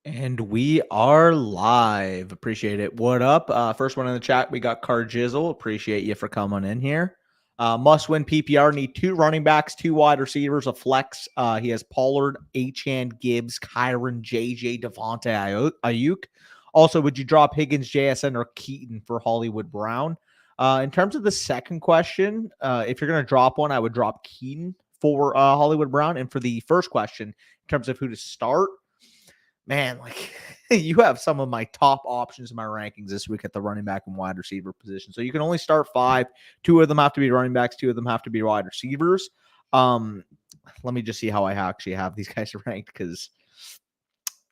And we are live. Appreciate it. What up? First one in the chat, we got Carjizzle. Appreciate you for coming in here. Must-win PPR. Need 2 running backs, 2 wide receivers, a flex. He has Pollard, Achane, Gibbs, Kyron, JJ, Devontae, Ayuk. Also, would you drop Higgins, JSN, or Keaton for Hollywood Brown? In terms of the second question, if you're going to drop one, I would drop Keaton for Hollywood Brown. And for the first question, in terms of who to start, man, like you have some of my top options in my rankings this week at the running back and wide receiver position. So you can only start 5. 2 of them have to be running backs. 2 of them have to be wide receivers. Let me just see how I actually have these guys ranked, because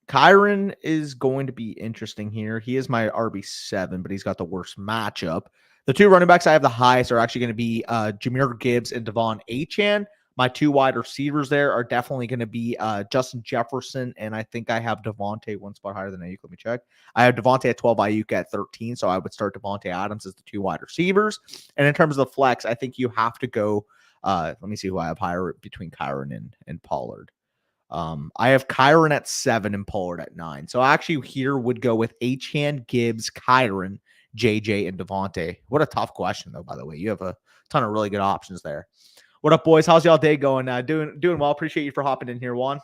Kyron is going to be interesting here. He is my RB7, but he's got the worst matchup. The 2 running backs I have the highest are actually going to be Jahmyr Gibbs and Devon Achane. My 2 wide receivers there are definitely going to be Justin Jefferson, and I think I have Devontae one spot higher than Ayuk. Let me check. I have Devontae at 12, Ayuk at 13, so I would start Devontae Adams as the 2 wide receivers. And in terms of the flex, I think you have to go let me see who I have higher between Kyron and Pollard. I have Kyron at 7 and Pollard at 9. So I actually here would go with Achane, Gibbs, Kyron, JJ, and Devontae. What a tough question, though, by the way. You have a ton of really good options there. What up, boys? How's y'all day going? Doing well. Appreciate you for hopping in here, Juan.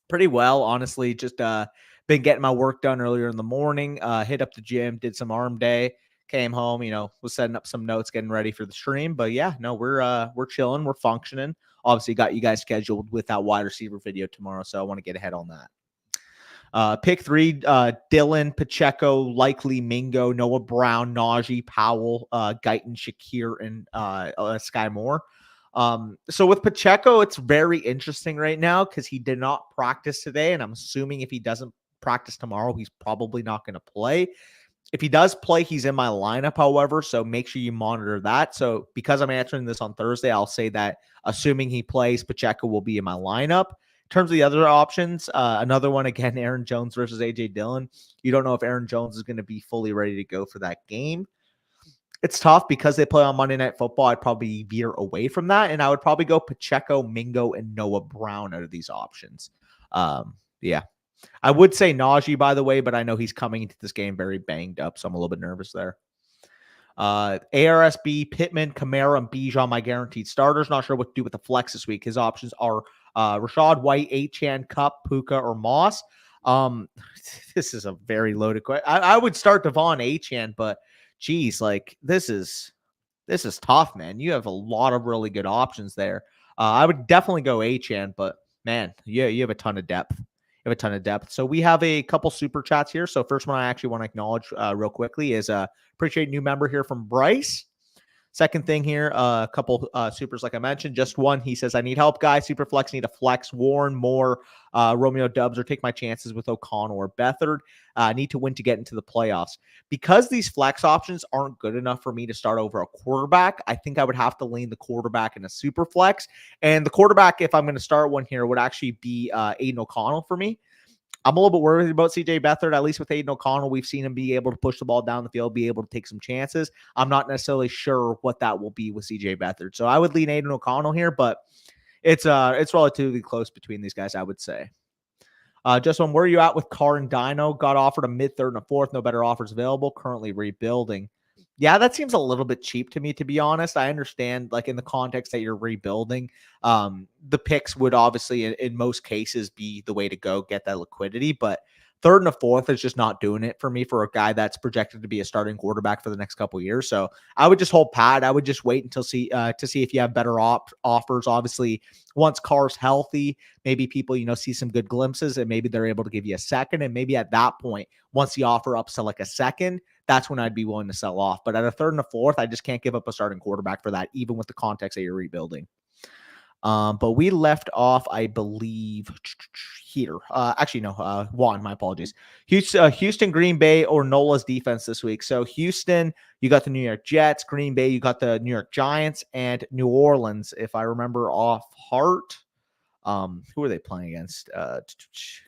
Pretty well, honestly. Just been getting my work done earlier in the morning. Hit up the gym, did some arm day, came home. Was setting up some notes, getting ready for the stream. But yeah, no, we're chilling, we're functioning. Obviously, got you guys scheduled with that wide receiver video tomorrow, so I want to get ahead on that. Pick 3, Dylan, Pacheco, likely Mingo, Noah Brown, Najee, Powell, Guyton, Shakir, and Sky Moore. So with Pacheco, it's very interesting right now because he did not practice today, and I'm assuming if he doesn't practice tomorrow, he's probably not going to play. If he does play, he's in my lineup, however, so make sure you monitor that. So because I'm answering this on Thursday, I'll say that assuming he plays, Pacheco will be in my lineup. In terms of the other options, another one, again, Aaron Jones versus A.J. Dillon. You don't know if Aaron Jones is going to be fully ready to go for that game. It's tough because they play on Monday Night Football. I'd probably veer away from that, and I would probably go Pacheco, Mingo, and Noah Brown out of these options. Yeah. I would say Najee, by the way, but I know he's coming into this game very banged up, so I'm a little bit nervous there. ARSB, Pittman, Kamara, and Bijan, my guaranteed starters. Not sure what to do with the flex this week. His options are Rashad White, Achane, Kupp, Puka, or Moss. This is a very loaded question. I would start Devon Achane, but geez, like this is tough, man. You have a lot of really good options there. I would definitely go Achane, but man, yeah, you have a ton of depth. So we have a couple super chats here. So first one I actually want to acknowledge real quickly is appreciate new member here from Bryce. Second thing here, a couple supers like I mentioned. Just one, he says, I need help, guys. Super flex, need a flex. Warren, Moore, Romeo Dubs, or take my chances with O'Connell or Bettord. Need to win to get into the playoffs. Because these flex options aren't good enough for me to start over a quarterback, I think I would have to lean the quarterback in a super flex. And the quarterback, if I'm going to start one here, would actually be Aiden O'Connell for me. I'm a little bit worried about CJ Beathard. At least with Aiden O'Connell, we've seen him be able to push the ball down the field, be able to take some chances. I'm not necessarily sure what that will be with CJ Beathard. So I would lean Aiden O'Connell here, but it's relatively close between these guys, I would say. Just one, where are you at with Carr and Dino? Got offered a mid-third and a fourth. No better offers available. Currently rebuilding. Yeah, that seems a little bit cheap to me, to be honest. I understand, like, in the context that you're rebuilding, the picks would obviously, in most cases, be the way to go, get that liquidity. But third and a fourth is just not doing it for me for a guy that's projected to be a starting quarterback for the next couple of years. So I would just hold pat. I would just wait until to see if you have better offers. Obviously, once Carr's healthy, maybe people, see some good glimpses, and maybe they're able to give you a second. And maybe at that point, once the offer ups to like a second, that's when I'd be willing to sell off. But at a third and a fourth, I just can't give up a starting quarterback for that, even with the context that you're rebuilding. But we left off, I believe, here. Actually, no, Juan, my apologies. Houston, Green Bay, or NOLA's defense this week. So Houston, you got the New York Jets. Green Bay, you got the New York Giants. And New Orleans, if I remember off heart, who are they playing against?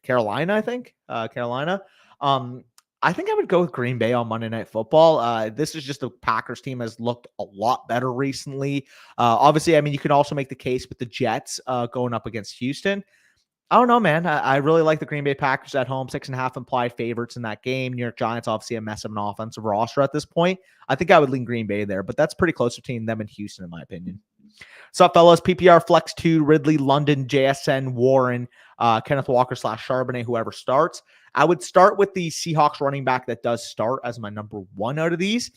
Carolina, I think. Carolina. I think I would go with Green Bay on Monday Night Football. This is just the Packers team has looked a lot better recently. Obviously, I mean, you can also make the case with the Jets going up against Houston. I don't know, man. I really like the Green Bay Packers at home, 6.5 implied favorites in that game. New York Giants, obviously a mess of an offensive roster at this point. I think I would lean Green Bay there, but that's pretty close between them and Houston, in my opinion. So, fellas, PPR Flex 2, Ridley, London, JSN, Warren, Kenneth Walker / Charbonnet, whoever starts. I would start with the Seahawks running back that does start as my number 1 out of these.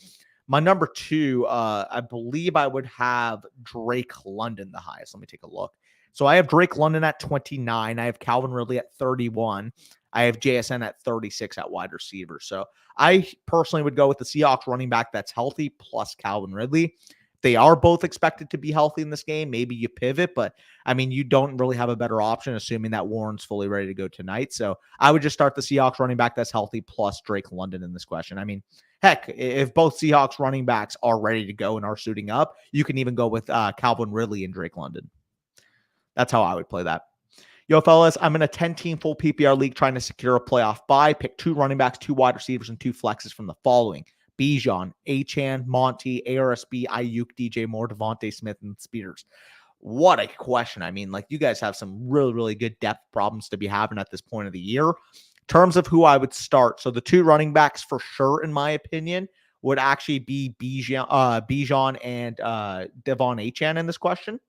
My number 2, I believe I would have Drake London the highest. Let me take a look. So I have Drake London at 29. I have Calvin Ridley at 31. I have JSN at 36 at wide receiver. So I personally would go with the Seahawks running back that's healthy plus Calvin Ridley. They are both expected to be healthy in this game. Maybe you pivot, but I mean, you don't really have a better option, assuming that Warren's fully ready to go tonight. So I would just start the Seahawks running back that's healthy plus Drake London in this question. I mean, heck, if both Seahawks running backs are ready to go and are suiting up, you can even go with Calvin Ridley and Drake London. That's how I would play that. Yo, fellas, I'm in a 10-team full PPR league trying to secure a playoff bye. Pick 2 running backs, 2 wide receivers, and 2 flexes from the following: Bijan, Achane, Monty, ARSB, Ayuk, DJ Moore, Devontae Smith, and Spears. What a question. I mean, like, you guys have some really, really good depth problems to be having at this point of the year. In terms of who I would start, so the 2 running backs for sure, in my opinion, would actually be Bijan and Devon Achane in this question.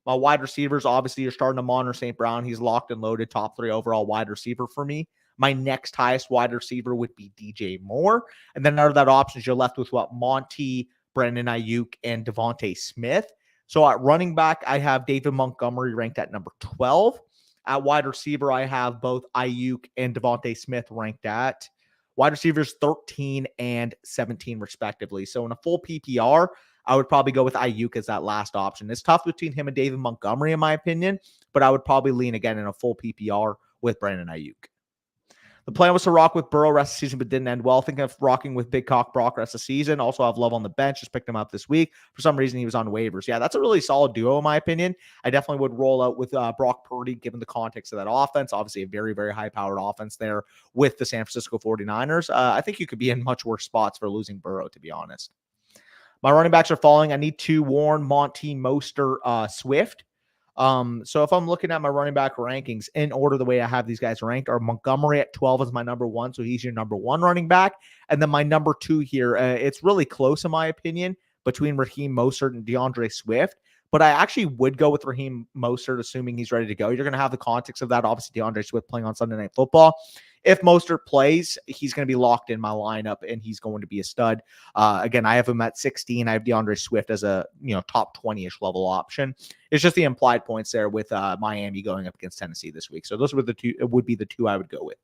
My wide receivers, obviously, you're starting to monitor St. Brown. He's locked and loaded, top 3 overall wide receiver for me. My next highest wide receiver would be DJ Moore. And then out of that options, you're left with what? Monty, Brandon Ayuk, and Devontae Smith. So at running back, I have David Montgomery ranked at number 12. At wide receiver, I have both Ayuk and Devontae Smith ranked at wide receivers 13 and 17, respectively. So in a full PPR, I would probably go with Ayuk as that last option. It's tough between him and David Montgomery, in my opinion, but I would probably lean again in a full PPR with Brandon Ayuk. The plan was to rock with Burrow rest of the season, but didn't end well. Thinking of rocking with Big Cock Brock rest of the season. Also have Love on the bench. Just picked him up this week. For some reason, he was on waivers. Yeah, that's a really solid duo, in my opinion. I definitely would roll out with Brock Purdy, given the context of that offense. Obviously, a very, very high-powered offense there with the San Francisco 49ers. I think you could be in much worse spots for losing Burrow, to be honest. My running backs are falling. I need 2: Warren, Monty, Mostert, Swift. So if I'm looking at my running back rankings in order, the way I have these guys ranked are Montgomery at 12 is my number 1. So he's your number 1 running back. And then my number 2 here, it's really close in my opinion between Raheem Mostert and DeAndre Swift. But I actually would go with Raheem Mostert, assuming he's ready to go. You're going to have the context of that. Obviously, DeAndre Swift playing on Sunday Night Football. If Mostert plays, he's going to be locked in my lineup, and he's going to be a stud. Again, I have him at 16. I have DeAndre Swift as a top 20-ish level option. It's just the implied points there with Miami going up against Tennessee this week. So those were the 2. It would be the 2 I would go with.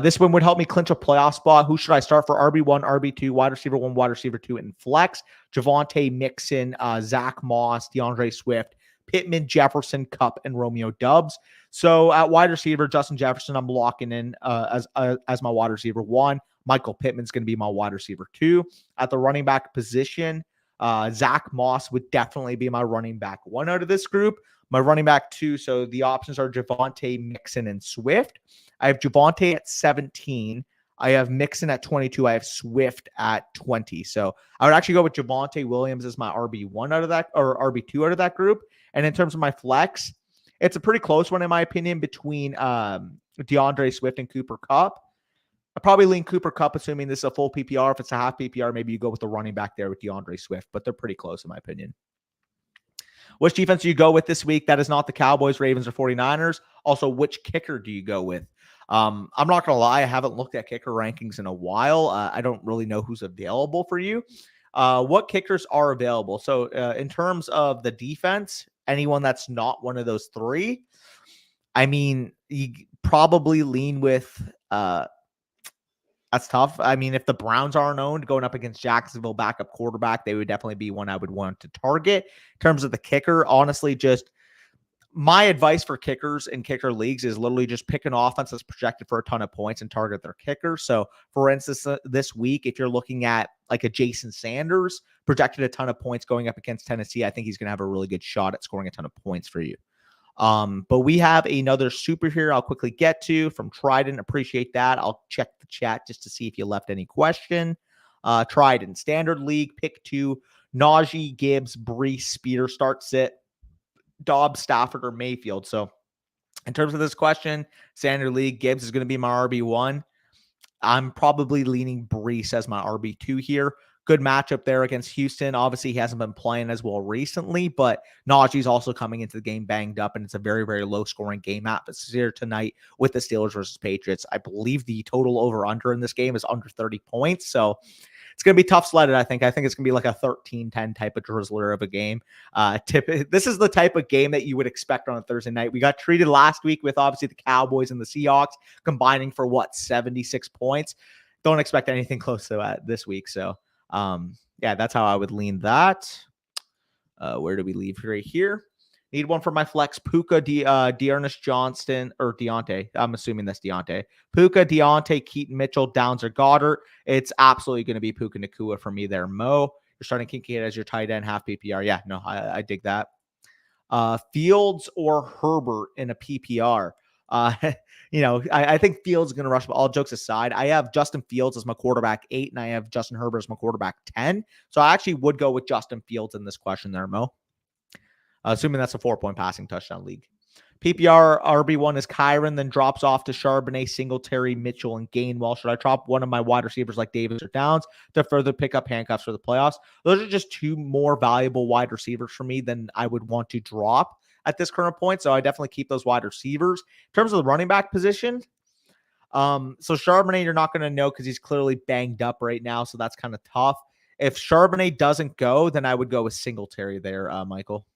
This one would help me clinch a playoff spot. Who should I start for RB1, RB2, wide receiver 1, wide receiver 2, and flex? Javonte, Mixon, Zach Moss, DeAndre Swift, Pittman, Jefferson, Kupp, and Romeo Doubs. So at wide receiver, Justin Jefferson, I'm locking in as my wide receiver 1. Michael Pittman's going to be my wide receiver 2. At the running back position, Zach Moss would definitely be my running back 1 out of this group. My running back 2, so the options are Javonte, Mixon, and Swift. I have Javonte at 17. I have Mixon at 22. I have Swift at 20. So I would actually go with Javonte Williams as my RB1 out of that, or RB2 out of that group. And in terms of my flex, it's a pretty close one, in my opinion, between DeAndre Swift and Cooper Kupp. I probably lean Cooper Kupp, assuming this is a full PPR. If it's a half PPR, maybe you go with the running back there with DeAndre Swift, but they're pretty close, in my opinion. Which defense do you go with this week? That is not the Cowboys, Ravens, or 49ers. Also, which kicker do you go with? I'm not going to lie. I haven't looked at kicker rankings in a while. I don't really know who's available for you. What kickers are available? So in terms of the defense, anyone that's not one of those 3, I mean, you probably lean with that's tough. I mean, if the Browns aren't owned going up against Jacksonville backup quarterback, they would definitely be one I would want to target. In terms of the kicker, honestly, just my advice for kickers and kicker leagues is literally just pick an offense that's projected for a ton of points and target their kicker. So, for instance, this week, if you're looking at like a Jason Sanders, projected a ton of points going up against Tennessee, I think he's going to have a really good shot at scoring a ton of points for you. But we have another super here I'll quickly get to from Trident. Appreciate that. I'll check the chat just to see if you left any question. Trident, standard league, pick 2, Najee, Gibbs, Brees, Speeder, start, sit, Dobbs, Stafford, or Mayfield. So In terms of this question, standard league, Gibbs is going to be my RB1. I'm probably leaning Brees as my RB2 here. Good matchup there against Houston. Obviously, he hasn't been playing as well recently, but Najee's also coming into the game banged up, and it's a very, very low-scoring game atmosphere tonight with the Steelers versus Patriots. I believe the total over-under in this game is under 30 points, so it's going to be tough sledded, I think. I think it's going to be like a 13-10 type of drizzler of a game. This is the type of game that you would expect on a Thursday night. We got treated last week with obviously the Cowboys and the Seahawks combining for 76 points. Don't expect anything close to that this week. So, yeah, that's how I would lean that. Where do we leave right here? Need one for my flex. Puka, Dearness Johnston, or Deontay. I'm assuming that's Deontay. Puka, Deontay, Keaton Mitchell, Downs, or Goddard. It's absolutely going to be Puka Nacua for me there, Mo. You're starting Kincaid as your tight end, half PPR. Yeah, no, I dig that. Fields or Herbert in a PPR. I think Fields is going to rush. All jokes aside, I have Justin Fields as my quarterback 8, and I have Justin Herbert as my quarterback 10. So I actually would go with Justin Fields in this question there, Mo. Assuming that's a 4-point passing touchdown league. PPR RB1 is Kyron, then drops off to Charbonnet, Singletary, Mitchell, and Gainwell. Should I drop one of my wide receivers like Davis or Downs to further pick up handcuffs for the playoffs? Those are just two more valuable wide receivers for me than I would want to drop at this current point. So I definitely keep those wide receivers. In terms of the running back position, so Charbonnet, you're not going to know because he's clearly banged up right now. So that's kind of tough. If Charbonnet doesn't go, then I would go with Singletary there, Michael.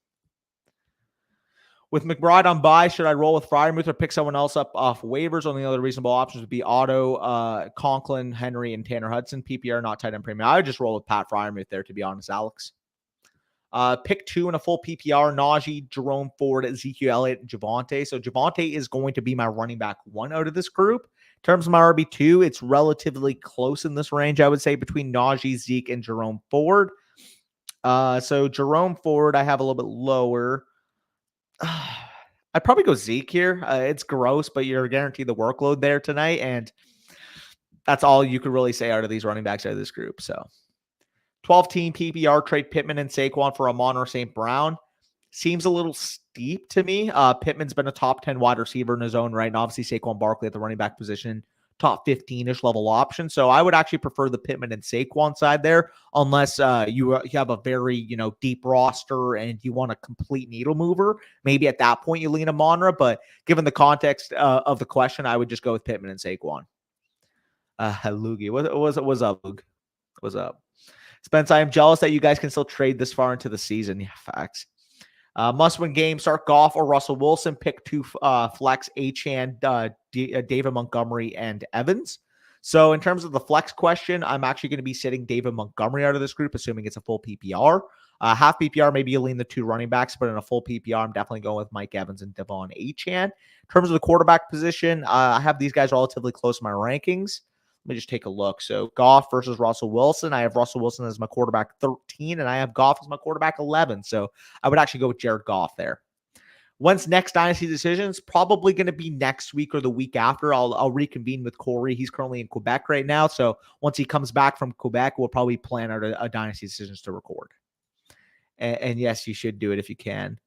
With McBride on bye, should I roll with Freiermuth or pick someone else up off waivers? Only other reasonable options would be Otto, Conklin, Henry, and Tanner Hudson. PPR, not tight end premium. I would just roll with Pat Freiermuth there, to be honest, Alex. Pick 2 in a full PPR, Najee, Jerome Ford, Ezekiel Elliott, and Javonte. So Javonte is going to be my running back 1 out of this group. In terms of my RB2, it's relatively close in this range, I would say, between Najee, Zeke, and Jerome Ford. So Jerome Ford, I have a little bit lower. I'd probably go Zeke here. It's gross, but you're guaranteed the workload there tonight, and that's all you could really say out of these running backs out of this group. So 12-team PPR trade Pittman and Saquon for Amon-Ra St. Brown. Seems a little steep to me. Pittman's been a top 10 wide receiver in his own right, and obviously Saquon Barkley at the running back position, top 15-ish level option. So I would actually prefer the Pittman and Saquon side there, unless you have a very, deep roster and you want a complete needle mover. Maybe at that point you lean Amon-Ra, but given the context of the question, I would just go with Pittman and Saquon. Loogie, what's up, Luke? What's up? Spence, I am jealous that you guys can still trade this far into the season. Yeah, facts. Must-win game, start Goff or Russell Wilson. Pick 2 flex, Achane, David Montgomery, and Evans. So in terms of the flex question, I'm actually going to be sitting David Montgomery out of this group, assuming it's a full PPR. Half PPR, maybe you lean the 2 running backs, but in a full PPR, I'm definitely going with Mike Evans and Devon Achane. In terms of the quarterback position, I have these guys relatively close to my rankings. Let me just take a look. So Goff versus Russell Wilson. I have Russell Wilson as my quarterback 13, and I have Goff as my quarterback 11. So I would actually go with Jared Goff there. When's next Dynasty decisions? Probably going to be next week or the week after. I'll reconvene with Corey. He's currently in Quebec right now. So once he comes back from Quebec, we'll probably plan out a Dynasty decisions to record. And yes, you should do it if you can.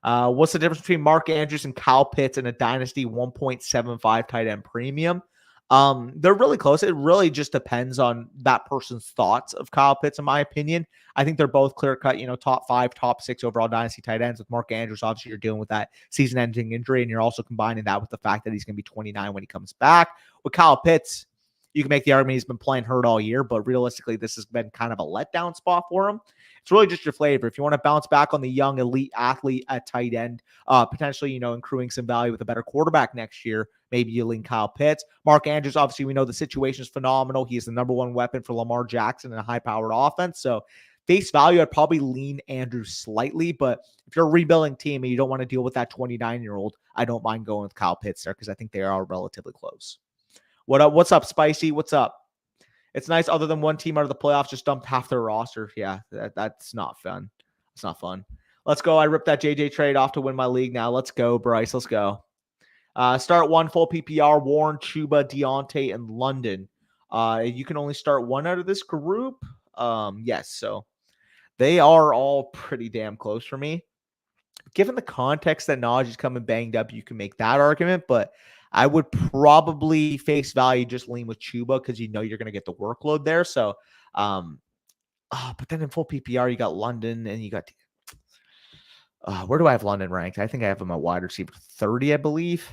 What's the difference between Mark Andrews and Kyle Pitts in a Dynasty 1.75 tight end premium? They're really close. It really just depends on that person's thoughts of Kyle Pitts, in my opinion. I think they're both clear-cut, top 5, top 6 overall Dynasty tight ends. With Mark Andrews, obviously you're dealing with that season-ending injury, and you're also combining that with the fact that he's going to be 29 when he comes back. With Kyle Pitts, you can make the argument he's been playing hurt all year, but realistically, this has been kind of a letdown spot for him. It's really just your flavor. If you want to bounce back on the young elite athlete at tight end, potentially, accruing some value with a better quarterback next year, maybe you lean Kyle Pitts. Mark Andrews, obviously, we know the situation is phenomenal. He is the number 1 weapon for Lamar Jackson in a high-powered offense. So face value, I'd probably lean Andrews slightly, but if you're a rebuilding team and you don't want to deal with that 29-year-old, I don't mind going with Kyle Pitts there because I think they are relatively close. What up? What's up, Spicy? What's up? It's nice. Other than one team out of the playoffs just dumped half their roster. Yeah, that's not fun. It's not fun. Let's go. I ripped that JJ trade off to win my league now. Let's go, Bryce. Let's go. Start 1 full PPR, Warren, Chuba, Deontay, and London. You can only start 1 out of this group. Yes, so they are all pretty damn close for me. given the context that Najee's coming banged up, you can make that argument, but I would probably face value just lean with Chuba because you know you're going to get the workload there. So, but then in full PPR, you got London and you got where do I have London ranked? I think I have him at wide receiver 30, I believe.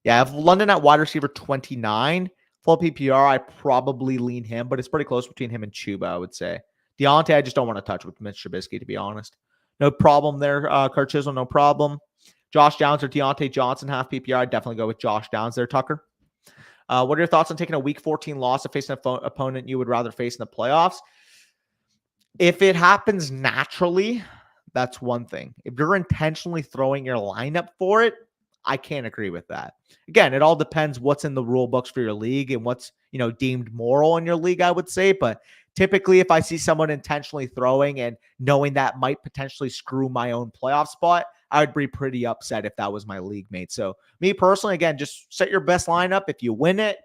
Yeah, I have London at wide receiver 29. Full PPR, I probably lean him, but it's pretty close between him and Chuba, I would say. Deontay, I just don't want to touch with Mitch Trubisky, to be honest. No problem there, Chisel, no problem. Josh Downs or Deontay Johnson, half PPR. I'd definitely go with Josh Downs there, Tucker. What are your thoughts on taking a Week 14 loss to face an opponent you would rather face in the playoffs? If it happens naturally, that's one thing. If you're intentionally throwing your lineup for it, I can't agree with that. Again, it all depends what's in the rule books for your league and what's, deemed moral in your league, I would say. But typically, if I see someone intentionally throwing and knowing that might potentially screw my own playoff spot, I would be pretty upset if that was my league mate. So me personally, again, just set your best lineup. If you win it,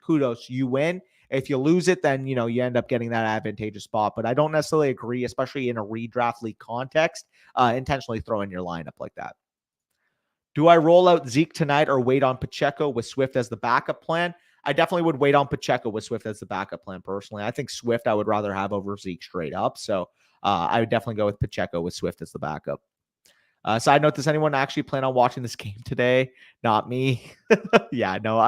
kudos, you win. If you lose it, then, you end up getting that advantageous spot. But I don't necessarily agree, especially in a redraft league context, intentionally throwing your lineup like that. Do I roll out Zeke tonight or wait on Pacheco with Swift as the backup plan? I definitely would wait on Pacheco with Swift as the backup plan personally. I think Swift I would rather have over Zeke straight up. So I would definitely go with Pacheco with Swift as the backup. Side note, does anyone actually plan on watching this game today? Not me. Yeah, no,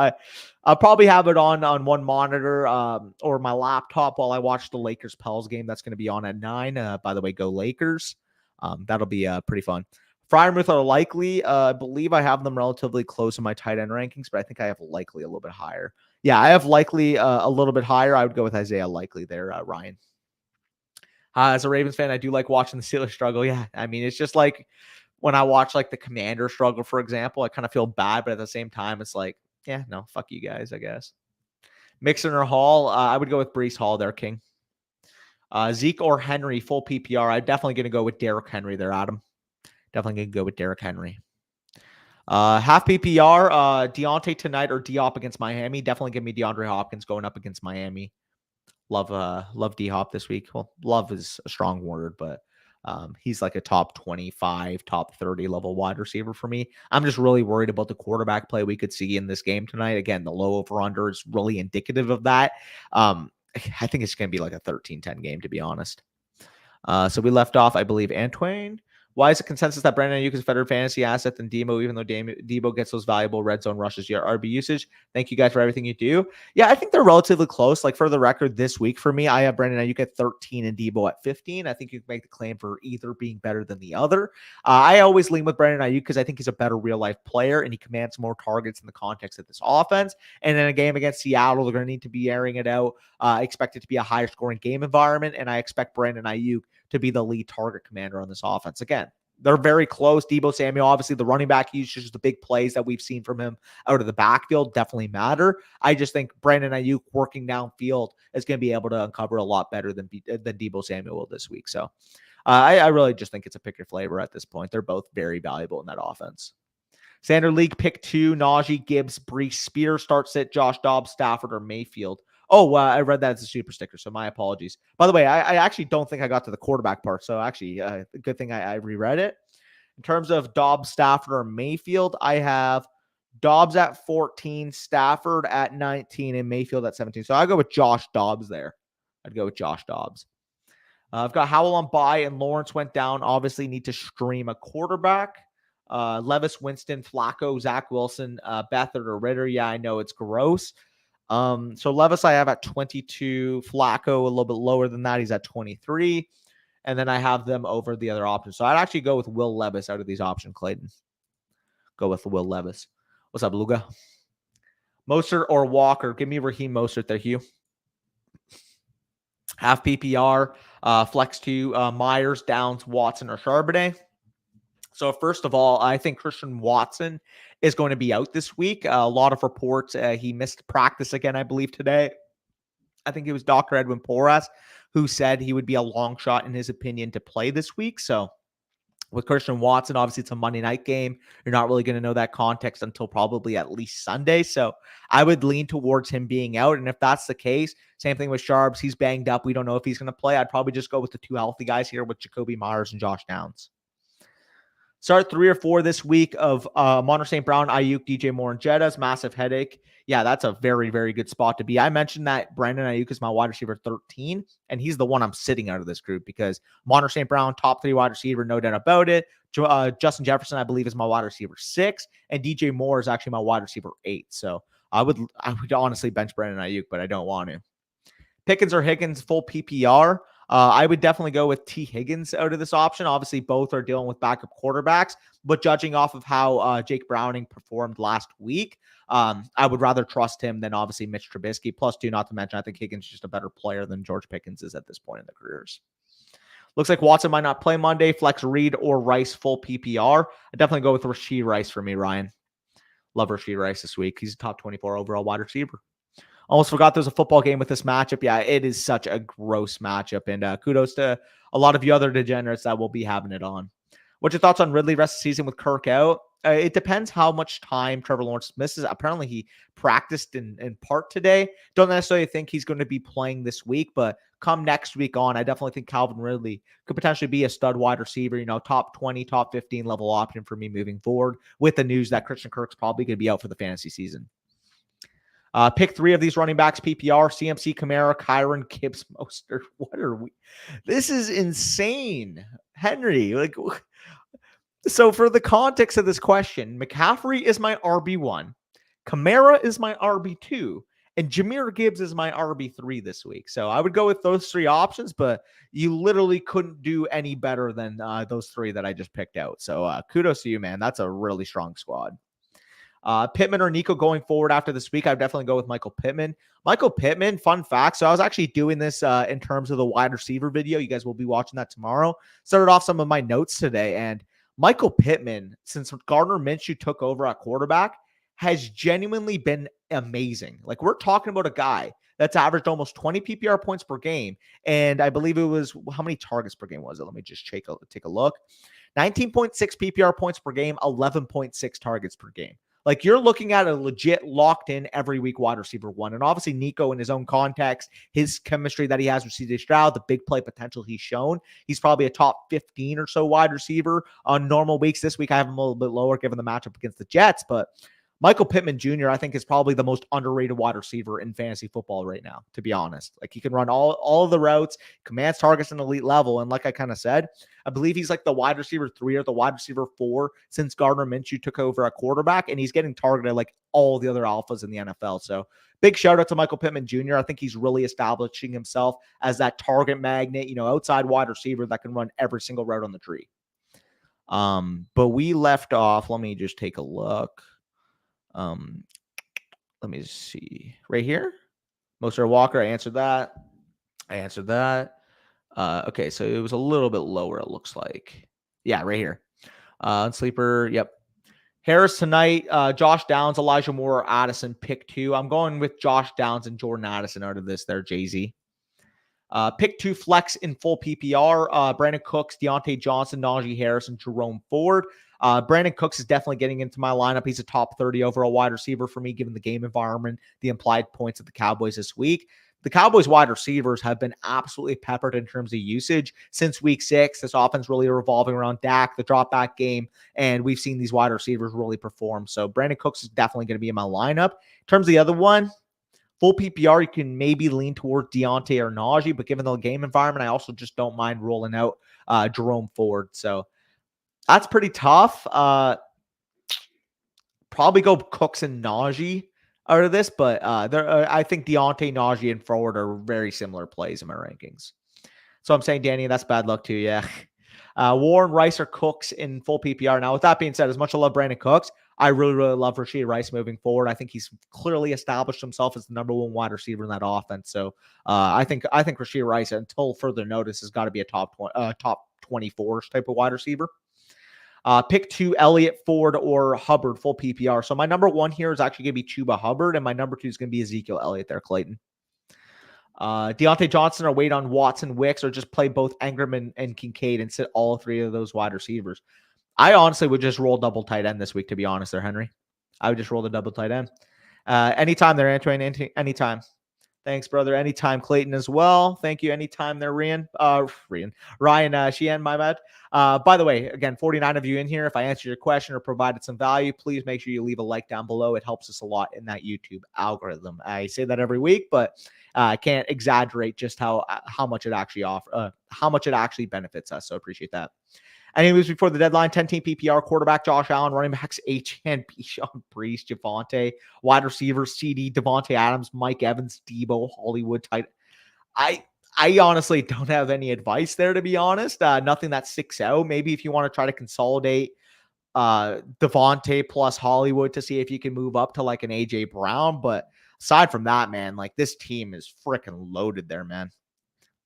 I'll probably have it on one monitor or my laptop while I watch the Lakers-Pels game. That's going to be on at 9. By the way, go Lakers. That'll be pretty fun. Freiermuth are likely. I believe I have them relatively close in my tight end rankings, but I think I have likely a little bit higher. Yeah, I have likely a little bit higher. I would go with Isaiah likely there, Ryan. As a Ravens fan, I do like watching the Steelers struggle. Yeah, I mean, it's just like when I watch like the Commander struggle, for example, I kind of feel bad, but at the same time, it's like, yeah, no, fuck you guys, I guess. Mixon or Hall, I would go with Breece Hall there, King. Zeke or Henry, full PPR. I'm definitely going to go with Derrick Henry there, Adam. Definitely going to go with Derrick Henry. Half PPR, Deontay tonight or Diop against Miami. Definitely give me DeAndre Hopkins going up against Miami. Love D-Hop this week. Well, love is a strong word, but he's like a top 25, top 30 level wide receiver for me. I'm just really worried about the quarterback play we could see in this game tonight. Again, the low over-under is really indicative of that. I think it's going to be like a 13-10 game, to be honest. So we left off, I believe, Antoine. Why is the consensus that Brandon Ayuk is a better fantasy asset than Debo, even though Debo gets those valuable red zone rushes, your RB usage? Thank you guys for everything you do. Yeah, I think they're relatively close. Like for the record, this week for me, I have Brandon Ayuk at 13 and Debo at 15. I think you can make the claim for either being better than the other. I always lean with Brandon Ayuk because I think he's a better real life player and he commands more targets in the context of this offense. And in a game against Seattle, they're going to need to be airing it out. I expect it to be a higher scoring game environment, and I expect Brandon Ayuk to be the lead target commander on this offense. Again, they're very close. Debo Samuel, obviously the running back usage, the big plays that we've seen from him out of the backfield definitely matter. I just think Brandon Ayuk working downfield is going to be able to uncover a lot better than Debo Samuel will this week. So I really just think it's a pick your flavor at this point. They're both very valuable in that offense. Standard League pick 2, Najee, Gibbs, Breece, Spear, start sit, Josh Dobbs, Stafford, or Mayfield. Oh, I read that as a super sticker, so my apologies. By the way, I actually don't think I got to the quarterback part, so actually, good thing I reread it. In terms of Dobbs, Stafford, or Mayfield, I have Dobbs at 14, Stafford at 19, and Mayfield at 17. So I'll go with Josh Dobbs there. I'd go with Josh Dobbs. I've got Howell on bye, and Lawrence went down. Obviously, need to stream a quarterback. Levis, Winston, Flacco, Zach Wilson, Beathard, or Ritter. Yeah, I know it's gross. So Levis I have at 22, Flacco a little bit lower than that. He's at 23. And then I have them over the other options. So I'd actually go with Will Levis out of these options, Clayton. Go with Will Levis. What's up, Luga? Mostert or Walker? Give me Raheem Mostert there, Hugh. Half PPR, flex 2, Myers, Downs, Watson, or Charbonnet. So first of all, I think Christian Watson is going to be out this week. A lot of reports. He missed practice again, I believe, today. I think it was Dr. Edwin Porras who said he would be a long shot, in his opinion, to play this week. So with Christian Watson, obviously it's a Monday night game. You're not really going to know that context until probably at least Sunday. So I would lean towards him being out. And if that's the case, same thing with Sharps. He's banged up. We don't know if he's going to play. I'd probably just go with the two healthy guys here with Jacoby Myers and Josh Downs. Start 3 or 4 this week of Monter St. Brown, Ayuk, DJ Moore, and Jettas. Massive headache. Yeah, that's a very, very good spot to be. I mentioned that Brandon Ayuk is my wide receiver 13, and he's the one I'm sitting out of this group because Monter St. Brown, top 3 wide receiver, no doubt about it. Justin Jefferson, I believe, is my wide receiver 6, and DJ Moore is actually my wide receiver 8. So I would honestly bench Brandon Ayuk, but I don't want to. Pickens or Higgins, full PPR. I would definitely go with T. Higgins out of this option. Obviously, both are dealing with backup quarterbacks, but judging off of how Jake Browning performed last week, I would rather trust him than obviously Mitch Trubisky. Plus, not to mention, I think Higgins is just a better player than George Pickens is at this point in their careers. Looks like Watson might not play Monday. Flex Reed or Rice, full PPR. I'd definitely go with Rashee Rice for me, Ryan. Love Rashee Rice this week. He's a top 24 overall wide receiver. Almost forgot there's a football game with this matchup. Yeah, it is such a gross matchup. And kudos to a lot of you other degenerates that will be having it on. What's your thoughts on Ridley rest of the season with Kirk out? It depends how much time Trevor Lawrence misses. Apparently, he practiced in part today. Don't necessarily think he's going to be playing this week, but come next week on, I definitely think Calvin Ridley could potentially be a stud wide receiver, top 20, top 15 level option for me moving forward with the news that Christian Kirk's probably going to be out for the fantasy season. Pick 3 of these running backs, PPR, CMC, Kamara, Kyron, Gibbs, Mostert. What are we? This is insane. Henry, so for the context of this question, McCaffrey is my RB1, Kamara is my RB2, and Jahmyr Gibbs is my RB3 this week. So I would go with those 3 options, but you literally couldn't do any better than those 3 that I just picked out. So kudos to you, man. That's a really strong squad. Pittman or Nico going forward after this week, I would definitely go with Michael Pittman. Michael Pittman, fun fact. So I was actually doing this in terms of the wide receiver video. You guys will be watching that tomorrow. Started off some of my notes today, and Michael Pittman, since Gardner Minshew took over at quarterback, has genuinely been amazing. Like, we're talking about a guy that's averaged almost 20 PPR points per game. And I believe it was, how many targets per game was it? Let me just take a look. 19.6 PPR points per game, 11.6 targets per game. Like, you're looking at a legit locked in every week wide receiver 1. And obviously Nico, in his own context, his chemistry that he has with CJ Stroud, the big play potential he's shown, he's probably a top 15 or so wide receiver on normal weeks. This week I have him a little bit lower given the matchup against the Jets, but Michael Pittman Jr., I think, is probably the most underrated wide receiver in fantasy football right now, to be honest. Like, he can run all of the routes, commands targets at an elite level. And like I kind of said, I believe he's like the wide receiver 3 or the wide receiver 4 since Gardner Minshew took over at quarterback, and he's getting targeted like all the other alphas in the NFL. So big shout out to Michael Pittman Jr. I think he's really establishing himself as that target magnet, outside wide receiver that can run every single route on the tree. But we left off, let me just take a look. Let me see right here. Mostert Walker. I answered that. Okay. So it was a little bit lower. It looks like, yeah, right here. Sleeper. Yep. Harris tonight, Josh Downs, Elijah Moore, or Addison, pick 2. I'm going with Josh Downs and Jordan Addison out of this there, Jay-Z. Pick 2 flex in full PPR. Brandon Cooks, Deontay Johnson, Najee Harris, and Jerome Ford. Brandon Cooks is definitely getting into my lineup. He's a top 30 overall wide receiver for me, given the game environment, the implied points of the Cowboys this week. The Cowboys wide receivers have been absolutely peppered in terms of usage since week 6. This offense really revolving around Dak, the drop back game, and we've seen these wide receivers really perform. So Brandon Cooks is definitely going to be in my lineup. In terms of the other one, full PPR, you can maybe lean towards Deontay or Najee, but given the game environment, I also just don't mind rolling out Jerome Ford. So that's pretty tough. Probably go Cooks and Najee out of this, but I think Deontay, Najee, and Ford are very similar plays in my rankings. So I'm saying, Danny, that's bad luck too. Yeah. Warren, Rice, or Cooks in full PPR. Now, with that being said, as much as I love Brandon Cooks, I really, really love Rashee Rice moving forward. I think he's clearly established himself as the number 1 wide receiver in that offense. So I think Rashee Rice, until further notice, has got to be a top 24 type of wide receiver. Pick 2, Elliott, Ford, or Hubbard, full PPR. So my number 1 here is actually going to be Chuba Hubbard, and my number 2 is going to be Ezekiel Elliott there, Clayton. Deontay Johnson, or wait on Watson, Wicks, or just play both Engram and Kincaid and sit all 3 of those wide receivers. I honestly would just roll double tight end this week, to be honest there, Henry. I would just roll the double tight end. Anytime they're entering, anytime. Thanks, brother. Anytime, Clayton, as well. Thank you. Anytime there, Ryan. Ryan Sheehan, my bad. By the way, again, 49 of you in here. If I answered your question or provided some value, please make sure you leave a like down below. It helps us a lot in that YouTube algorithm. I say that every week, but I can't exaggerate just how much it actually how much it actually benefits us. So appreciate that. Any moves before the deadline? 10-team PPR, quarterback Josh Allen, running backs HN, Bijan, Brees, Javonte, wide receivers CD, Devontae Adams, Mike Evans, Debo, Hollywood tight. I honestly don't have any advice there, to be honest. Nothing that sticks out. Maybe if you want to try to consolidate Devontae plus Hollywood to see if you can move up to like an AJ Brown. But aside from that, man, like this team is freaking loaded there, man.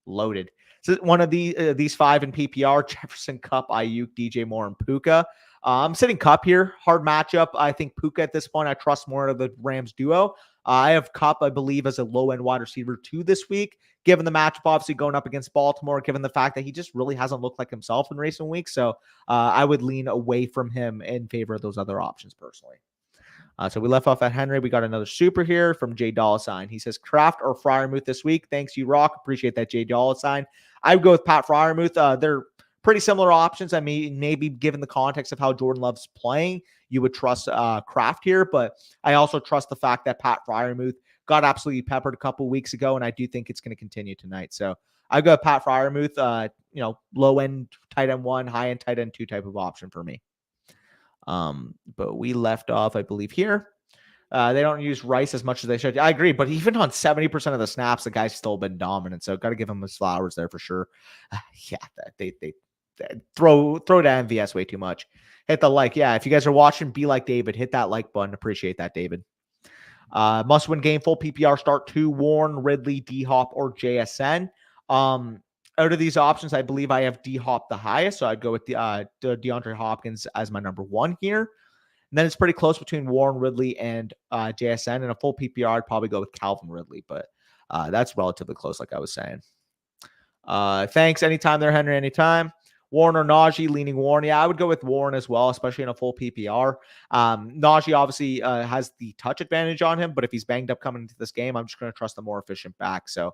Loaded. So one of these 5 in PPR: Jefferson, Kupp, Ayuk, DJ Moore, and Puka. I'm sitting Kupp here. Hard matchup. I think Puka at this point, I trust more of the Rams duo. I have Kupp, I believe, as a low-end wide receiver 2 this week, given the matchup obviously going up against Baltimore, given the fact that he just really hasn't looked like himself in recent weeks. So I would lean away from him in favor of those other options personally. So we left off at Henry. We got another super here from Jay Dollar. He says, Kraft or Freiermuth this week? Thanks, you rock. Appreciate that, Jay Dollar. I would go with Pat Freiermuth. They're pretty similar options. I mean, maybe given the context of how Jordan Love's playing, you would trust Kraft here. But I also trust the fact that Pat Freiermuth got absolutely peppered a couple weeks ago, and I do think it's going to continue tonight. So I go with Pat Freiermuth, low-end tight end 1, high-end tight end 2 type of option for me. But we left off, I believe, here. They don't use Rice as much as they should. I agree, but even on 70% of the snaps, the guy's still been dominant. So got to give him his flowers there for sure. They throw to MVS way too much. Hit the like. Yeah, if you guys are watching, be like David. Hit that like button. Appreciate that, David. Must-win game, full PPR start 2, Warren, Ridley, D-Hop, or JSN. Out of these options, I believe I have D-Hop the highest, so I'd go with the DeAndre Hopkins as my number 1 here. And then it's pretty close between Warren, Ridley, and JSN. And a full PPR, I'd probably go with Calvin Ridley, but that's relatively close, like I was saying. Thanks. Anytime there, Henry, anytime. Warren or Najee, leaning Warren. Yeah, I would go with Warren as well, especially in a full PPR. Najee obviously has the touch advantage on him, but if he's banged up coming into this game, I'm just going to trust the more efficient back. So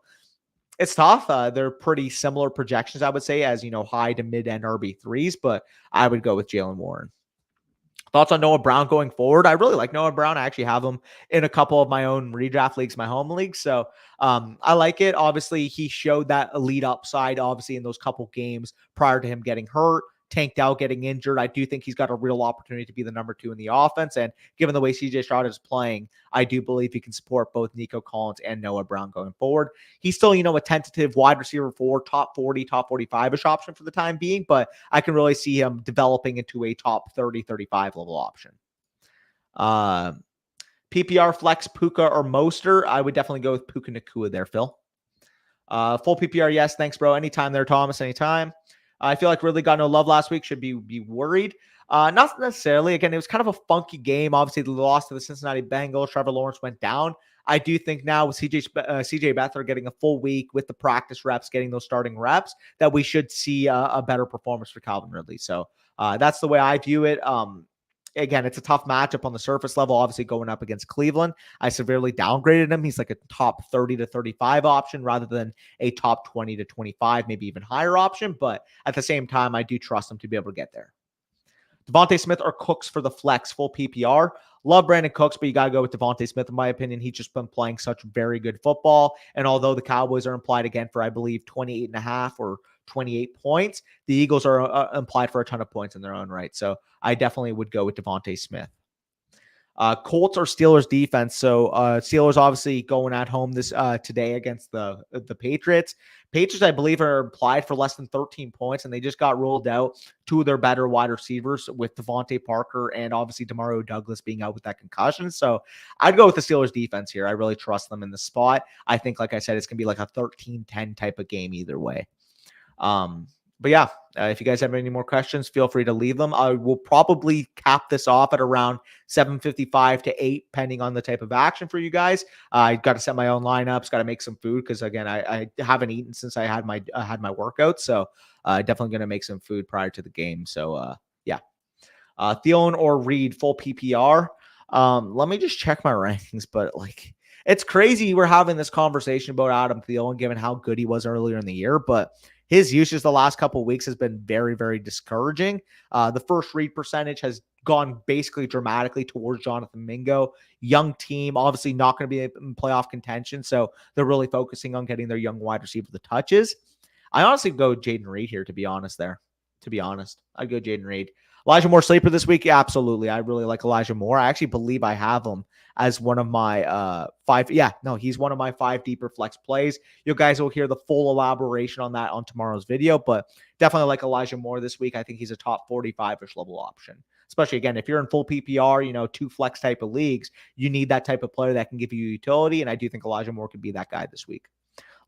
it's tough. They're pretty similar projections, I would say, as, high to mid-end RB3s, but I would go with Jaylen Warren. Thoughts on Noah Brown going forward? I really like Noah Brown. I actually have him in a couple of my own redraft leagues, my home leagues. So I like it. Obviously, he showed that elite upside, obviously, in those couple games prior to him getting hurt, tanked out, getting injured. I do think he's got a real opportunity to be the number 2 in the offense. And given the way CJ Stroud is playing, I do believe he can support both Nico Collins and Noah Brown going forward. He's still, a tentative wide receiver 4, top 40, top 45-ish option for the time being, but I can really see him developing into a top 30, 35 level option. PPR flex, Puka or Mostert. I would definitely go with Puka Nacua there, Phil. Full PPR, yes. Thanks, bro. Anytime there, Thomas. Anytime. I feel like Ridley got no love last week. Should be worried. Not necessarily. Again, it was kind of a funky game. Obviously, the loss to the Cincinnati Bengals. Trevor Lawrence went down. I do think now with CJ Beathard getting a full week with the practice reps, getting those starting reps, that we should see a better performance for Calvin Ridley. So that's the way I view it. Again, it's a tough matchup on the surface level, obviously going up against Cleveland. I severely downgraded him. He's like a top 30 to 35 option rather than a top 20 to 25, maybe even higher option. But at the same time, I do trust him to be able to get there. Devontae Smith or Cooks for the flex, full PPR. Love Brandon Cooks, but you got to go with Devontae Smith. In my opinion, he's just been playing such very good football. And although the Cowboys are implied again for, I believe, 28.5 or 28 points, the Eagles are implied for a ton of points in their own right. So I definitely would go with Devontae Smith. Colts or Steelers defense. So Steelers obviously going at home this today against the Patriots. Patriots, I believe, are implied for less than 13 points, and they just got ruled out. 2 of their better wide receivers with Devontae Parker and obviously Demario Douglas being out with that concussion. So I'd go with the Steelers defense here. I really trust them in the spot. I think, like I said, it's going to be like a 13-10 type of game either way. But yeah, if you guys have any more questions, feel free to leave them. I will probably cap this off at around 7:55 to 8, depending on the type of action for you guys. I got to set my own lineups, got to make some food because again, I haven't eaten since I had my workout. So definitely going to make some food prior to the game. So yeah, Thielen or Reed full PPR. Let me just check my rankings, but like it's crazy we're having this conversation about Adam Thielen, given how good he was earlier in the year, but his usage the last couple of weeks has been very, very discouraging. The first read percentage has gone basically dramatically towards Jonathan Mingo. Young team, obviously not going to be in playoff contention, so they're really focusing on getting their young wide receiver the touches. I honestly go Jaden Reed here, to be honest there. To be honest, I'd go Jaden Reed. Elijah Moore sleeper this week? Yeah, absolutely. I really like Elijah Moore. I actually believe I have him as one of my five. Yeah, no, he's one of my 5 deeper flex plays. You guys will hear the full elaboration on that on tomorrow's video, but definitely like Elijah Moore this week. I think he's a top 45-ish level option. Especially, again, if you're in full PPR, 2 flex type of leagues, you need that type of player that can give you utility, and I do think Elijah Moore could be that guy this week.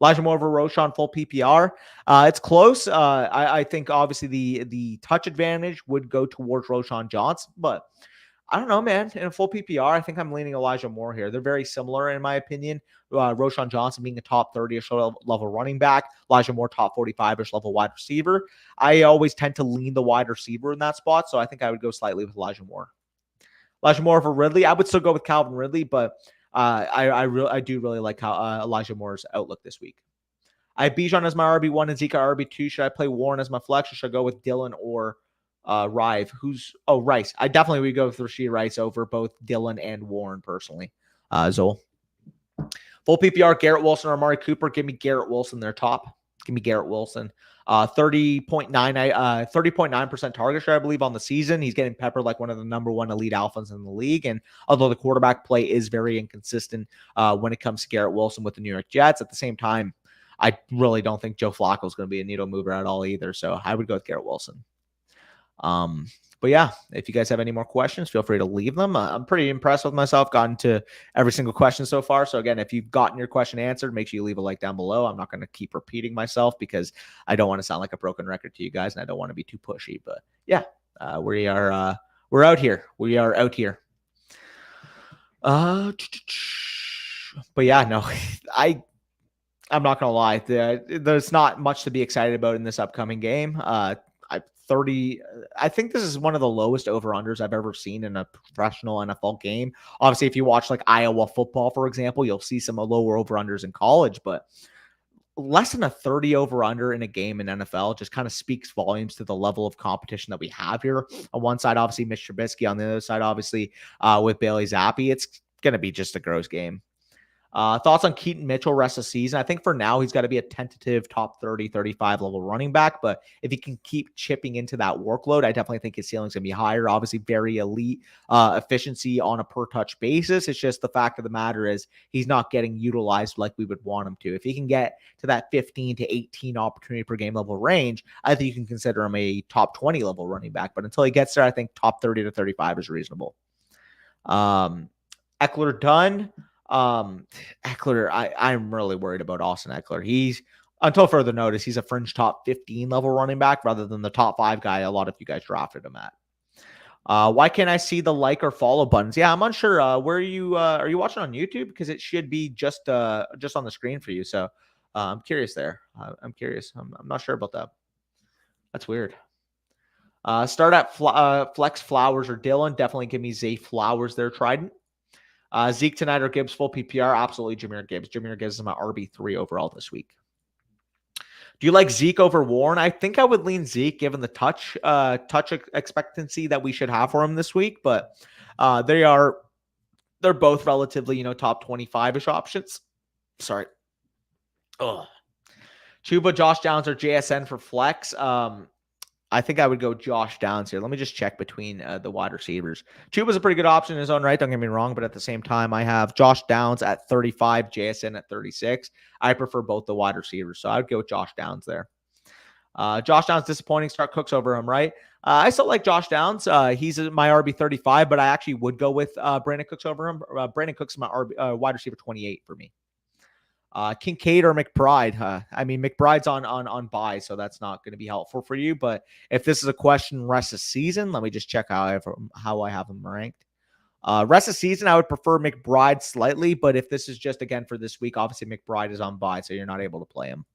Elijah Moore over Roschon full PPR. It's close. I think obviously the touch advantage would go towards Roschon Johnson, but I don't know, man. In a full PPR, I think I'm leaning Elijah Moore here. They're very similar in my opinion. Roschon Johnson being a top 30-ish level running back, Elijah Moore top 45-ish level wide receiver. I always tend to lean the wide receiver in that spot, so I think I would go slightly with Elijah Moore. Elijah Moore over Ridley. I would still go with Calvin Ridley, but I do really like how Elijah Moore's outlook this week. I have Bijan as my RB1 and Zeke RB2. Should I play Warren as my flex, or should I go with Dylan or Rive? Rice? I definitely would go with Rashee Rice over both Dylan and Warren personally. Zol. Full PPR, Garrett Wilson or Amari Cooper. Give me Garrett Wilson, their top. Give me Garrett Wilson. 30.9% target share, I believe, on the season. He's getting peppered like one of the number 1 elite alphas in the league. And although the quarterback play is very inconsistent when it comes to Garrett Wilson with the New York Jets, at the same time, I really don't think Joe Flacco is going to be a needle mover at all either. So I would go with Garrett Wilson. But yeah, if you guys have any more questions, feel free to leave them. I'm pretty impressed with myself, gotten to every single question so far. So again, if you've gotten your question answered, make sure you leave a like down below. I'm not going to keep repeating myself because I don't want to sound like a broken record to you guys, and I don't want to be too pushy. But yeah, we're out here. We are out here. But yeah, no, I'm not going to lie. There's not much to be excited about in this upcoming game. I think this is one of the lowest over-unders I've ever seen in a professional NFL game. Obviously, if you watch like Iowa football, for example, you'll see some lower over-unders in college, but less than a 30 over-under in a game in NFL just kind of speaks volumes to the level of competition that we have here. On one side, obviously, Mitch Trubisky. On the other side, obviously, with Bailey Zappi, it's going to be just a gross game. Thoughts on Keaton Mitchell rest of the season? I think for now he's got to be a tentative top 30, 35 level running back, but if he can keep chipping into that workload, I definitely think his ceiling's going to be higher. Obviously, very elite efficiency on a per touch basis. It's just the fact of the matter is he's not getting utilized like we would want him to. If he can get to that 15 to 18 opportunity per game level range, I think you can consider him a top 20 level running back. But until he gets there, I think top 30 to 35 is reasonable. Eckler done. Eckler, I'm really worried about Austin Eckler. He's, until further notice, he's a fringe top 15 level running back rather than the top 5 guy a lot of you guys drafted him at. Why can't I see the like or follow buttons? Yeah, I'm unsure. Where are you watching on YouTube? Because it should be just on the screen for you. So I'm curious there. I'm curious. I'm not sure about that. That's weird. Start at Flex Flowers or Dylan. Definitely give me Zay Flowers there, Trident. Zeke tonight or Gibbs full PPR? Absolutely Jahmyr Gibbs. Jahmyr Gibbs is my RB3 overall this week. Do you like Zeke over Warren? I think I would lean Zeke given the touch expectancy that we should have for him this week, but they're both relatively, top 25-ish options. Sorry. Chuba, Josh Downs, or JSN for flex. I think I would go Josh Downs here. Let me just check between the wide receivers. Chuba's a pretty good option in his own right. Don't get me wrong, but at the same time, I have Josh Downs at 35, JSN at 36. I prefer both the wide receivers, so I would go with Josh Downs there. Josh Downs disappointing. Start Cooks over him, right? I still like Josh Downs. He's my RB 35, but I actually would go with Brandon Cooks over him. Brandon Cooks is my wide receiver 28 for me. Kincaid or McBride. McBride's on bye, so that's not going to be helpful for you. But if this is a question rest of season, let me just check how I have him ranked. Rest of season, I would prefer McBride slightly, but if this is just again for this week, obviously McBride is on bye, so you're not able to play him.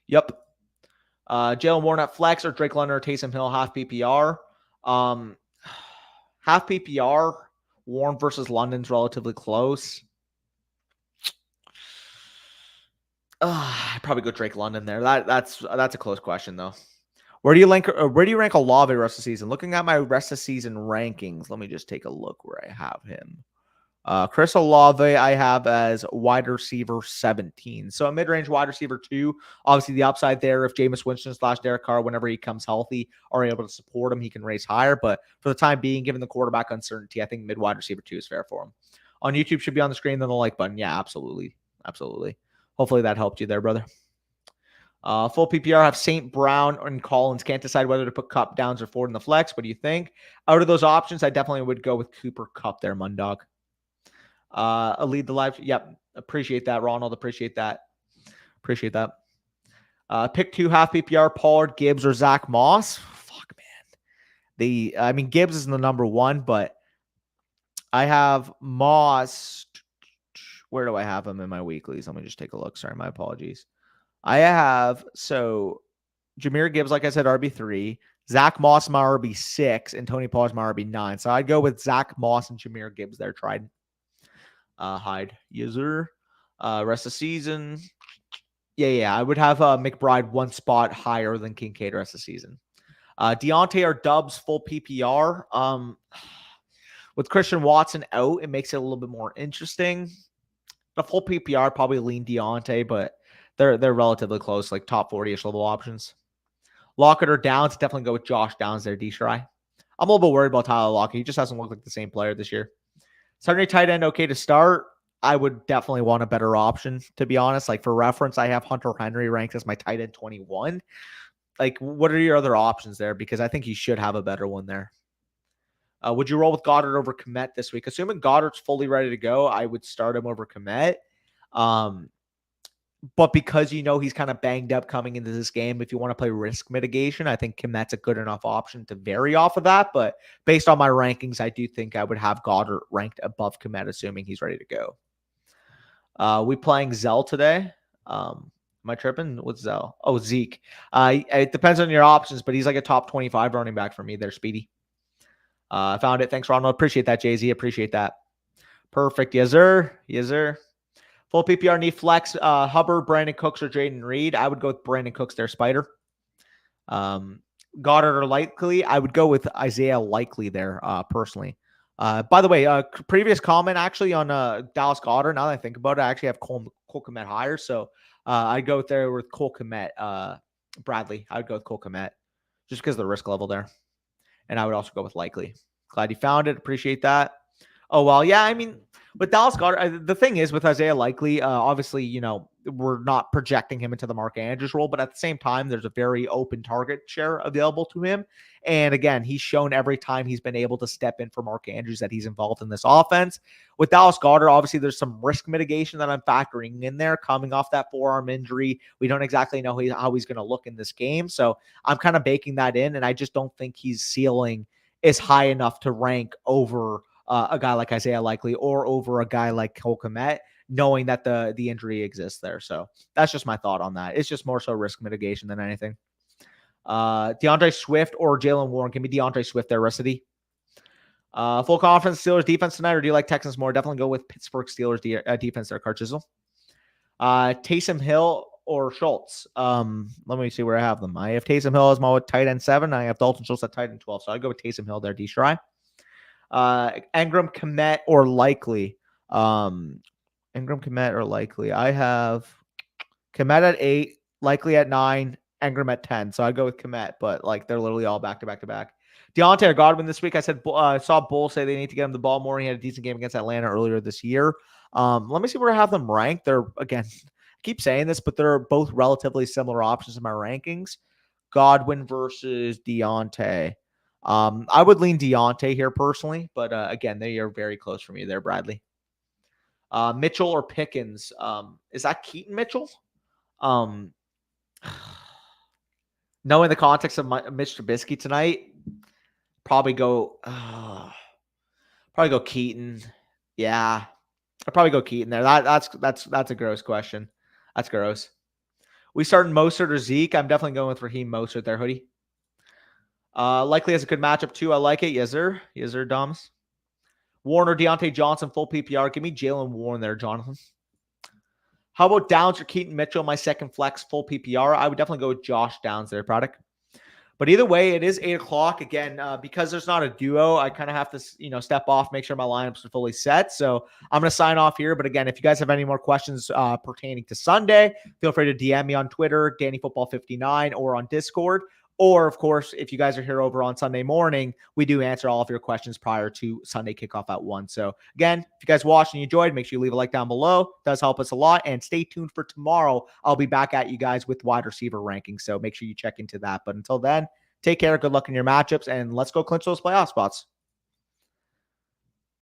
Yep. Jalen Warren at flex or Drake London or Taysom Hill half PPR. Half PPR. Warren versus London's relatively close. I'd probably go Drake London there. That's a close question though. Where do you rank Olave rest of the season? Looking at my rest of season rankings, let me just take a look where I have him. Chris Olave, I have as wide receiver 17. So a mid-range wide receiver 2. Obviously, the upside there, if Jameis Winston / Derek Carr, whenever he comes healthy, are able to support him, he can raise higher. But for the time being, given the quarterback uncertainty, I think mid-wide receiver 2 is fair for him. On YouTube, should be on the screen, then the like button. Yeah, absolutely. Absolutely. Hopefully that helped you there, brother. Full PPR have St. Brown and Collins. Can't decide whether to put Cup, Downs, or Ford in the flex. What do you think? Out of those options, I definitely would go with Cooper Kupp there, Mundog. Lead the live. Yep. Appreciate that, Ronald. Appreciate that. Appreciate that. Pick 2 half PPR, Pollard, Gibbs, or Zach Moss. Fuck, man. Gibbs is the number 1, but I have Moss. Where do I have him in my weeklies? Let me just take a look. Sorry, my apologies. I have, Jahmyr Gibbs, like I said, RB3. Zach Moss, my RB6. And Tony Pollard's my RB9. So I'd go with Zach Moss and Jahmyr Gibbs there. Tried. Hyde. User. Rest of season. Yeah. I would have McBride 1 spot higher than Kincaid rest of season. Deontay or Dubs full PPR. With Christian Watson out, it makes it a little bit more interesting. The full PPR probably lean Deontay, but they're relatively close, like top 40-ish level options. Lockett or Downs, definitely go with Josh Downs there, D-Shry. I'm a little bit worried about Tyler Lockett. He just hasn't looked like the same player this year. Secondary tight end, okay to start. I would definitely want a better option, to be honest. Like, for reference, I have Hunter Henry ranked as my tight end 21. Like, what are your other options there? Because I think he should have a better one there. Would you roll with Goddard over Kmet this week? Assuming Goddard's fully ready to go, I would start him over Kmet. But because he's kind of banged up coming into this game, if you want to play risk mitigation, I think Kmet's a good enough option to vary off of that. But based on my rankings, I do think I would have Goddard ranked above Kmet, assuming he's ready to go. We playing Zell today. Am I tripping? What's Zell? Oh, Zeke. It depends on your options, but he's like a top 25 running back for me there, Speedy. I found it. Thanks, Ronald. Appreciate that, Jay-Z. Appreciate that. Perfect. Yes, sir. Yes, sir. Full PPR need flex. Hubbard, Brandon Cooks, or Jaden Reed. I would go with Brandon Cooks there, Spider. Goddard or Likely. I would go with Isaiah Likely there, personally. By the way, previous comment actually on Dallas Goddard. Now that I think about it, I actually have Cole Kmet higher. So I'd go there with Cole Kmet. Bradley. I would go with Cole Kmet just because of the risk level there. And I would also go with Likely. Glad you found it. Appreciate that. Oh, well, yeah, with Dallas Goddard, the thing is with Isaiah Likely, obviously, we're not projecting him into the Mark Andrews role, but at the same time, there's a very open target share available to him. And again, he's shown every time he's been able to step in for Mark Andrews that he's involved in this offense. With Dallas Goddard, obviously, there's some risk mitigation that I'm factoring in there coming off that forearm injury. We don't exactly know how he's going to look in this game. So I'm kind of baking that in, and I just don't think his ceiling is high enough to rank over a guy like Isaiah Likely or over a guy like Cole Kmet, knowing that the injury exists there. So that's just my thought on that. It's just more so risk mitigation than anything. DeAndre Swift or Jalen Warren. Give me DeAndre Swift there, Russity. Full confidence Steelers defense tonight, or do you like Texans more? Definitely go with Pittsburgh Steelers defense there, Carchizzle. Taysom Hill or Schultz. Let me see where I have them. I have Taysom Hill as my tight end 7. I have Dalton Schultz at tight end 12. So I'll go with Taysom Hill there, D-Shry. Engram, Kmet, or Likely. Engram, Kmet, or Likely. I have Kmet at 8, Likely at 9, Engram at 10. So I'd go with Kmet, but they're literally all back to back to back. Deontay or Godwin this week. I saw Bull say they need to get him the ball more. He had a decent game against Atlanta earlier this year. Let me see where I have them ranked. They're, again, I keep saying this, but they're both relatively similar options in my rankings. Godwin versus Deontay. I would lean Deontay here personally, but again, they are very close for me there, Bradley. Mitchell or Pickens. Is that Keaton Mitchell? Knowing the context of Mitch Trubisky tonight, probably go Keaton. Yeah, I'd probably go Keaton there. That's a gross question. That's gross. We starting Mostert or Zeke. I'm definitely going with Raheem Mostert there, Hoodie. Likely has a good matchup too. I like it. Yes, sir. Yes, sir, Doms. Warner, Deontay Johnson, full PPR. Give me Jalen Warren there, Jonathan. How about Downs or Keaton Mitchell, my second flex, full PPR? I would definitely go with Josh Downs there, product. But either way, it is 8 o'clock. Again, because there's not a duo, I kind of have to, step off, make sure my lineups are fully set. So I'm going to sign off here. But again, if you guys have any more questions pertaining to Sunday, feel free to DM me on Twitter, DannyFootball59, or on Discord. Or, of course, if you guys are here over on Sunday morning, we do answer all of your questions prior to Sunday kickoff at 1. So, again, if you guys watched and you enjoyed, make sure you leave a like down below. It does help us a lot. And stay tuned for tomorrow. I'll be back at you guys with wide receiver rankings. So make sure you check into that. But until then, take care. Good luck in your matchups. And let's go clinch those playoff spots.